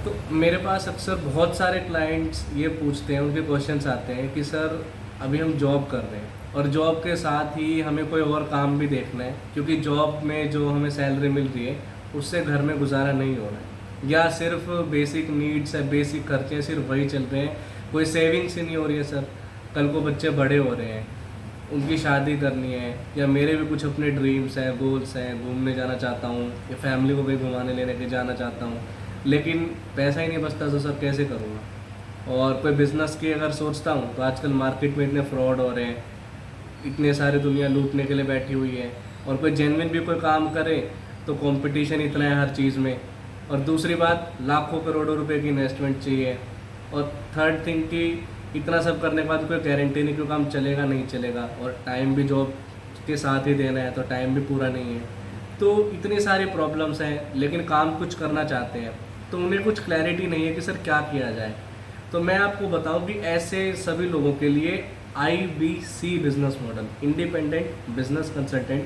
तो मेरे पास अक्सर बहुत सारे क्लाइंट्स ये पूछते हैं, उनके क्वेश्चंस आते हैं कि सर अभी हम जॉब कर रहे हैं और जॉब के साथ ही हमें कोई और काम भी देखना है, क्योंकि जॉब में जो हमें सैलरी मिल रही है उससे घर में गुजारा नहीं हो रहा है, या सिर्फ बेसिक नीड्स है, बेसिक खर्चे हैं, सिर्फ वही चल रहे हैं, कोई सेविंग्स ही नहीं हो रही है सर। कल को बच्चे बड़े हो रहे हैं, उनकी शादी करनी है, या मेरे भी कुछ अपने ड्रीम्स हैं, गोल्स हैं, घूमने जाना चाहता हूँ या फैमिली को कहीं घुमाने लेने के जाना चाहता हूँ, लेकिन पैसा ही नहीं बचता तो सर कैसे करूँगा। और कोई बिज़नेस की अगर सोचता हूँ तो आजकल मार्केट में इतने फ्रॉड हो रहे हैं, इतने सारे दुनिया लूटने के लिए बैठी हुई है, और कोई जेन्युइन भी कोई काम करे तो कंपटीशन इतना है हर चीज़ में। और दूसरी बात, लाखों करोड़ों रुपए की इन्वेस्टमेंट चाहिए। और थर्ड थिंग कि इतना सब करने के बाद कोई गारंटी नहीं कि काम चलेगा नहीं चलेगा, और टाइम भी जॉब के साथ ही देना है तो टाइम भी पूरा नहीं है। तो इतनी सारी प्रॉब्लम्स हैं, लेकिन काम कुछ करना चाहते हैं तो उन्हें कुछ क्लैरिटी नहीं है कि सर क्या किया जाए। तो मैं आपको बताऊं कि ऐसे सभी लोगों के लिए IBC business model, independent business consultant,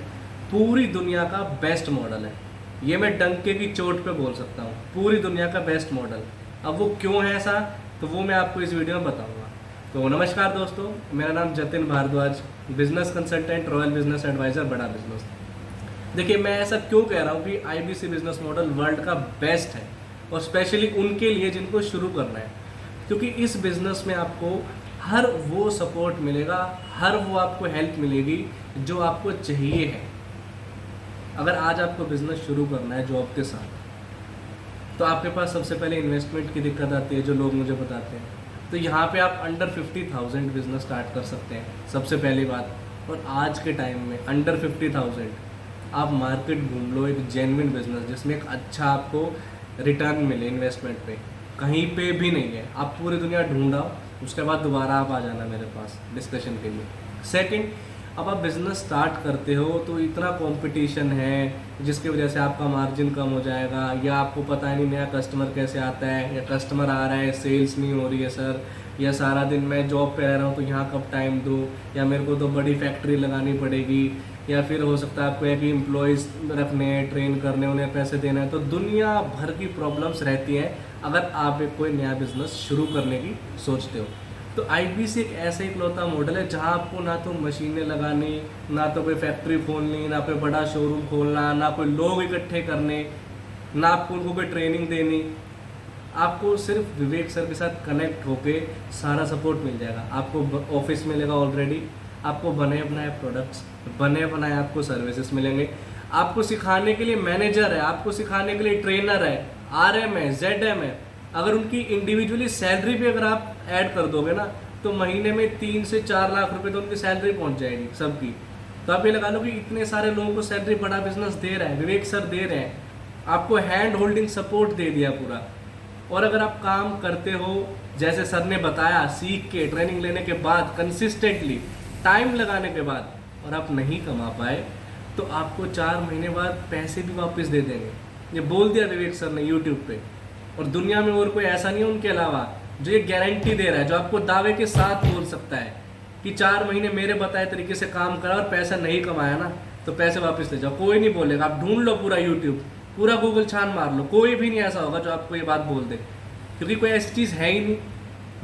पूरी दुनिया का बेस्ट मॉडल है। ये मैं डंके की चोट पे बोल सकता हूँ, पूरी दुनिया का बेस्ट मॉडल। अब वो क्यों है ऐसा, तो वो मैं आपको इस वीडियो में बताऊंगा। तो नमस्कार दोस्तों, मेरा नाम Jatin Bhardwaj, business consultant, royal business advisor, बड़ा बिजनेस। देखिए, मैं ऐसा क्यों कह रहा हूँ कि IBC बिजनेस मॉडल वर्ल्ड का बेस्ट है, और स्पेशली उनके लिए जिनको शुरू करना है, क्योंकि इस बिज़नेस में आपको हर वो सपोर्ट मिलेगा, हर वो आपको हेल्प मिलेगी जो आपको चाहिए है। अगर आज आपको बिज़नेस शुरू करना है जॉब के साथ, तो आपके पास सबसे पहले इन्वेस्टमेंट की दिक्कत आती है, जो लोग मुझे बताते हैं। तो यहाँ पे आप अंडर 50,000 बिजनेस स्टार्ट कर सकते हैं, सबसे पहली बात। और आज के टाइम में अंडर 50,000 आप मार्केट घूम लो, एक जेन्युइन बिजनेस जिसमें एक अच्छा आपको रिटर्न मिले इन्वेस्टमेंट पे, कहीं पे भी नहीं है। आप पूरी दुनिया ढूंढाओ, उसके बाद दोबारा आप आ जाना मेरे पास डिस्कशन के लिए। सेकंड, अब आप बिज़नेस स्टार्ट करते हो तो इतना कंपटीशन है जिसकी वजह से आपका मार्जिन कम हो जाएगा, या आपको पता ही नहीं नया कस्टमर कैसे आता है, या कस्टमर आ रहा है सेल्स नहीं हो रही है सर, या सारा दिन मैं जॉब पे रह रहा हूँ तो यहाँ कब टाइम दूँ, या मेरे को तो बड़ी फैक्ट्री लगानी पड़ेगी, या फिर हो सकता है आपको एक ही एम्प्लॉयज़ रखने हैं, ट्रेन करने, उन्हें पैसे देना है। तो दुनिया भर की प्रॉब्लम्स रहती हैं अगर आप एक कोई नया बिज़नेस शुरू करने की सोचते हो। तो IBC एक ऐसा इकलौता मॉडल है जहां आपको ना तो मशीनें लगानी, ना तो कोई फैक्ट्री खोलनी, ना कोई बड़ा शोरूम खोलना, ना कोई लोग इकट्ठे करने, ना आपको उनको कोई ट्रेनिंग देनी। आपको सिर्फ विवेक सर के साथ कनेक्ट होके सारा सपोर्ट मिल जाएगा। आपको ऑफिस मिलेगा ऑलरेडी, आपको बने बनाए प्रोडक्ट्स, बने बनाए आपको सर्विसेज मिलेंगे, आपको सिखाने के लिए मैनेजर है, आपको सिखाने के लिए ट्रेनर है, RM है, ZM है। अगर उनकी इंडिविजुअली सैलरी भी अगर आप ऐड कर दोगे ना, तो महीने में 3 से 4 लाख रुपए तो उनकी सैलरी पहुंच जाएगी सबकी। तो आप ये लगा लो कि इतने सारे लोगों को सैलरी बड़ा बिजनेस दे रहा है, विवेक सर दे रहे हैं, आपको हैंड होल्डिंग सपोर्ट दे दिया पूरा। और अगर आप काम करते हो जैसे सर ने बताया, सीख के ट्रेनिंग लेने के बाद, कंसिस्टेंटली टाइम लगाने के बाद, और आप नहीं कमा पाए, तो आपको 4 महीने बाद पैसे भी वापस दे देंगे। ये बोल दिया विवेक सर ने यूट्यूब पे। और दुनिया में और कोई ऐसा नहीं है उनके अलावा जो ये गारंटी दे रहा है, जो आपको दावे के साथ बोल सकता है कि 4 महीने मेरे बताए तरीके से काम करा और पैसा नहीं कमाया ना, तो पैसे वापस ले जाओ। कोई नहीं बोलेगा, आप ढूंढ लो पूरा यूट्यूब, पूरा गूगल छान मार लो, कोई भी नहीं ऐसा होगा जो आपको ये बात बोल दे, क्योंकि कोई ऐसी चीज़ है ही नहीं,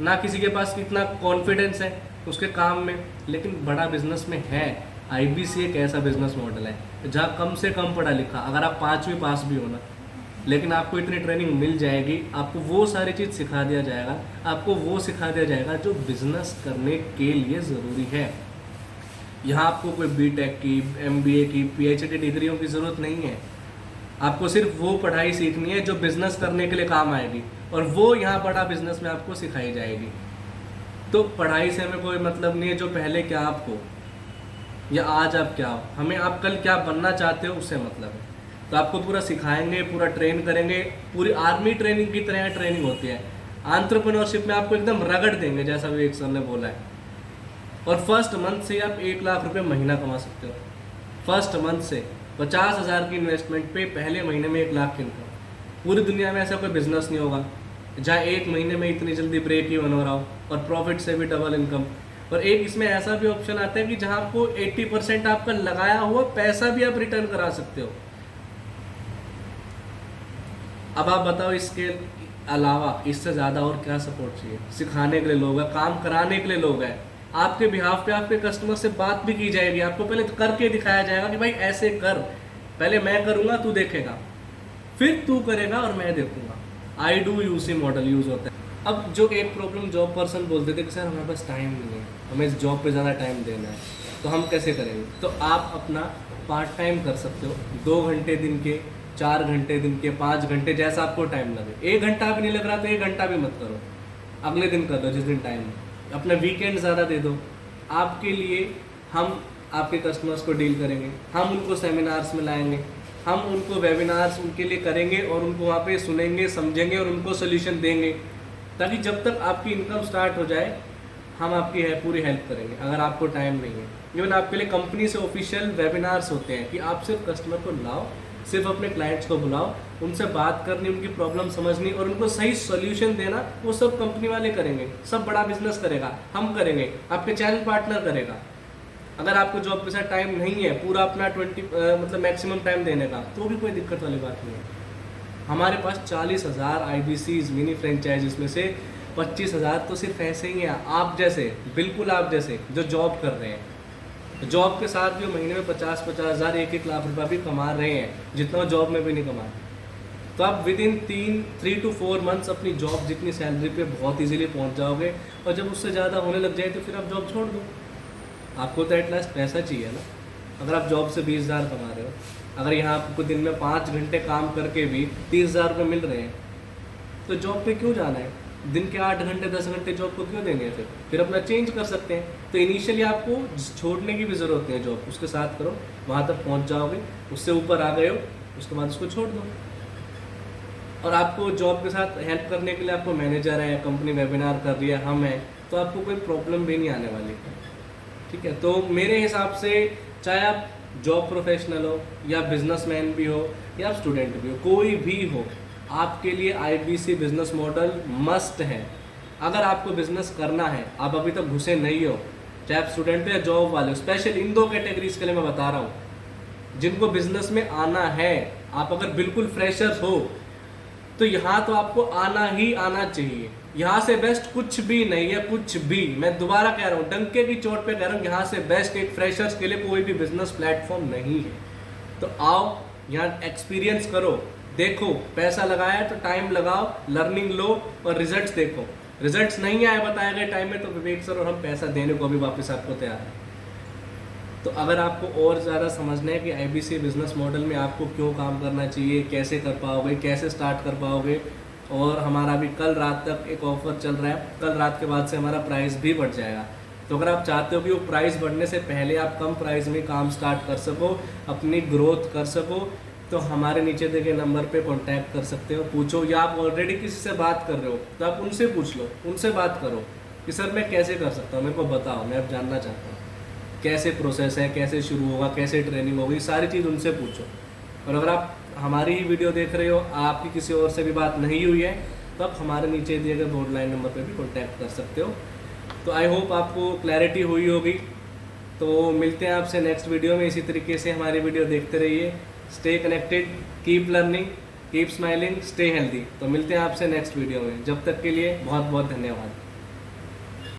ना किसी के पास इतना कॉन्फिडेंस है उसके काम में। लेकिन बड़ा बिजनेस में है। IBC एक ऐसा बिजनेस मॉडल है जहाँ कम से कम पढ़ा लिखा, अगर आप 5वीं पास भी हो ना, लेकिन आपको इतनी ट्रेनिंग मिल जाएगी, आपको वो सारी चीज़ सिखा दिया जाएगा, आपको वो सिखा दिया जाएगा जो बिजनेस करने के लिए ज़रूरी है। यहाँ आपको कोई BTech की, MBA की, PhD डिग्रियों की ज़रूरत नहीं है। आपको सिर्फ वो पढ़ाई सीखनी है जो बिजनेस करने के लिए काम आएगी, और वो यहाँ बड़ा बिजनेस में आपको सिखाई जाएगी। तो पढ़ाई से हमें कोई मतलब नहीं है, जो पहले क्या आप हो या आज आप क्या हो, हमें आप कल क्या बनना चाहते हो उससे मतलब है। तो आपको पूरा सिखाएंगे, पूरा ट्रेन करेंगे, पूरी आर्मी ट्रेनिंग की तरह ट्रेनिंग होती है। एंटरप्रेन्योरशिप में आपको एकदम रगड़ देंगे, जैसा विवेक सर ने बोला है। और फर्स्ट मंथ से आप 1 लाख रुपए महीना कमा सकते हो। फर्स्ट मंथ से 50,000 की इन्वेस्टमेंट पे पहले महीने में 1 लाख की इनकम। पूरी दुनिया में ऐसा कोई बिजनेस नहीं होगा जहाँ 1 महीने में इतनी जल्दी ब्रेक ही हो रहा हो, और प्रॉफिट से भी डबल इनकम। और एक इसमें ऐसा भी ऑप्शन आता है कि जहाँ आपको 80% आपका लगाया हुआ पैसा भी आप रिटर्न करा सकते हो। अब आप बताओ, इसके अलावा इससे ज़्यादा और क्या सपोर्ट चाहिए? सिखाने के लिए लोग हैं, काम कराने के लिए लोग हैं, आपके बिहाफ पे आपके कस्टमर से बात भी की जाएगी, आपको पहले तो करके दिखाया जाएगा कि भाई ऐसे कर, पहले मैं करूँगा तू देखेगा, फिर तू करेगा और मैं देखूँगा। I do you see model use होता है। अब जो एक प्रॉब्लम जॉब पर्सन बोलते थे कि सर हमारे पास टाइम नहीं है, हमें इस जॉब पे ज़्यादा टाइम देना है, तो हम कैसे करेंगे? तो आप अपना पार्ट टाइम कर सकते हो, 2 घंटे दिन के, 4 घंटे दिन के, 5 घंटे, जैसा आपको टाइम लगे। 1 घंटा भी नहीं लग रहा तो 1 घंटा भी मत करो, अगले दिन कर दो जिस दिन टाइम है। अपना वीकेंड ज़्यादा दे दो। आपके लिए हम आपके कस्टमर्स को डील करेंगे, हम उनको सेमिनार्स में लाएंगे, हम उनको वेबिनार्स उनके लिए करेंगे और उनको वहाँ पे सुनेंगे, समझेंगे और उनको सोल्यूशन देंगे, ताकि जब तक आपकी इनकम स्टार्ट हो जाए हम आपकी पूरी हेल्प करेंगे। अगर आपको टाइम नहीं है, इवन आपके लिए कंपनी से ऑफिशियल वेबिनार्स होते हैं कि आप सिर्फ कस्टमर को लाओ, सिर्फ अपने क्लाइंट्स को बुलाओ, उनसे बात करनी, उनकी प्रॉब्लम समझनी और उनको सही सोल्यूशन देना, वो सब कंपनी वाले करेंगे, सब बड़ा बिजनेस करेगा, हम करेंगे, आपके चैनल पार्टनर करेगा। अगर आपको जॉब के साथ टाइम नहीं है पूरा अपना 20 मतलब मैक्सिमम टाइम देने का, तो भी कोई दिक्कत वाली बात नहीं है। हमारे पास 40,000 IBCs मिनी फ्रेंचाइजीज में से 25,000 तो सिर्फ ऐसे ही हैं, आप जैसे, बिल्कुल आप जैसे, जो जॉब कर रहे हैं। जॉब के साथ भी वो महीने में 50,000 1-1 लाख रुपया भी कमा रहे हैं, जितना वो जॉब में भी नहीं कमा। तो आप विद इन 3 to 4 मंथ्स अपनी जॉब जितनी सैलरी पे बहुत इजीली पहुंच जाओगे, और जब उससे ज़्यादा होने लग जाए तो फिर आप जॉब छोड़ दो। आपको तो एटलास्ट पैसा चाहिए ना। अगर आप जॉब से 20,000 कमा रहे हो, अगर यहाँ आपको दिन में 5 घंटे काम करके भी 30,000 रुपये मिल रहे हैं, तो जॉब पे क्यों जाना है? दिन के 8 घंटे 10 घंटे जॉब को क्यों देंगे? फिर अपना चेंज कर सकते हैं। तो इनिशियली आपको छोड़ने की भी ज़रूरत नहीं है, जॉब उसके साथ करो, वहाँ तक पहुँच जाओगे, उससे ऊपर आ गए हो, उसके बाद उसको छोड़ दो। और आपको जॉब के साथ हेल्प करने के लिए आपको मैनेजर है, कंपनी वेबिनार कर रही है, हम हैं, तो आपको कोई प्रॉब्लम भी नहीं आने वाली। ठीक है, तो मेरे हिसाब से चाहे आप जॉब प्रोफेशनल हो या बिजनेसमैन भी हो या आप स्टूडेंट भी हो, कोई भी हो, आपके लिए IBC बिजनेस मॉडल मस्ट है। अगर आपको बिजनेस करना है, आप अभी तक घुसे नहीं हो, चाहे आप स्टूडेंट हो या जॉब वाले हो, स्पेशल इन 2 कैटेगरीज के लिए मैं बता रहा हूँ। जिनको बिजनेस में आना है, आप अगर बिल्कुल फ्रेशर्स हो, तो यहाँ तो आपको आना ही आना चाहिए। यहाँ से बेस्ट कुछ भी नहीं है, कुछ भी। मैं दोबारा कह रहा हूँ, डंके की चोट पे कह रहा हूँ, यहाँ से बेस्ट एक फ्रेशर्स के लिए कोई भी बिजनेस प्लेटफॉर्म नहीं है। तो आओ, यहाँ एक्सपीरियंस करो, देखो, पैसा लगाया तो टाइम लगाओ, लर्निंग लो और रिजल्ट्स देखो। रिजल्ट्स नहीं आए बताए गए टाइम में, तो विवेक सर और हम पैसा देने को भी वापस आपको तैयार हैं। तो अगर आपको और ज़्यादा समझना है कि IBC बिजनेस मॉडल में आपको क्यों काम करना चाहिए, कैसे कर पाओगे, कैसे स्टार्ट कर पाओगे, और हमारा भी कल रात तक एक ऑफ़र चल रहा है, कल रात के बाद से हमारा प्राइस भी बढ़ जाएगा। तो अगर आप चाहते हो कि वो प्राइस बढ़ने से पहले आप कम प्राइस में काम स्टार्ट कर सको, अपनी ग्रोथ कर सको, तो हमारे नीचे दिए नंबर पे कांटेक्ट कर सकते हो, पूछो, या आप ऑलरेडी किसी से बात कर रहे हो तो आप उनसे पूछ लो, उनसे बात करो कि सर मैं कैसे कर सकता हूँ, मेरे को बताओ, मैं अब जानना चाहता हूँ कैसे प्रोसेस है, कैसे शुरू होगा, कैसे ट्रेनिंग होगी, सारी चीज़ उनसे पूछो। और अगर आप हमारी ही वीडियो देख रहे हो, आपकी किसी और से भी बात नहीं हुई है, तो आप हमारे नीचे दिए गए बोर्ड लाइन नंबर पे भी कांटेक्ट कर सकते हो। तो आई होप आपको क्लैरिटी हुई होगी। तो मिलते हैं आपसे नेक्स्ट वीडियो में। इसी तरीके से हमारी वीडियो देखते रहिए। Stay connected, keep learning, keep smiling, stay healthy. तो मिलते हैं आपसे नेक्स्ट वीडियो में। जब तक के लिए बहुत बहुत धन्यवाद।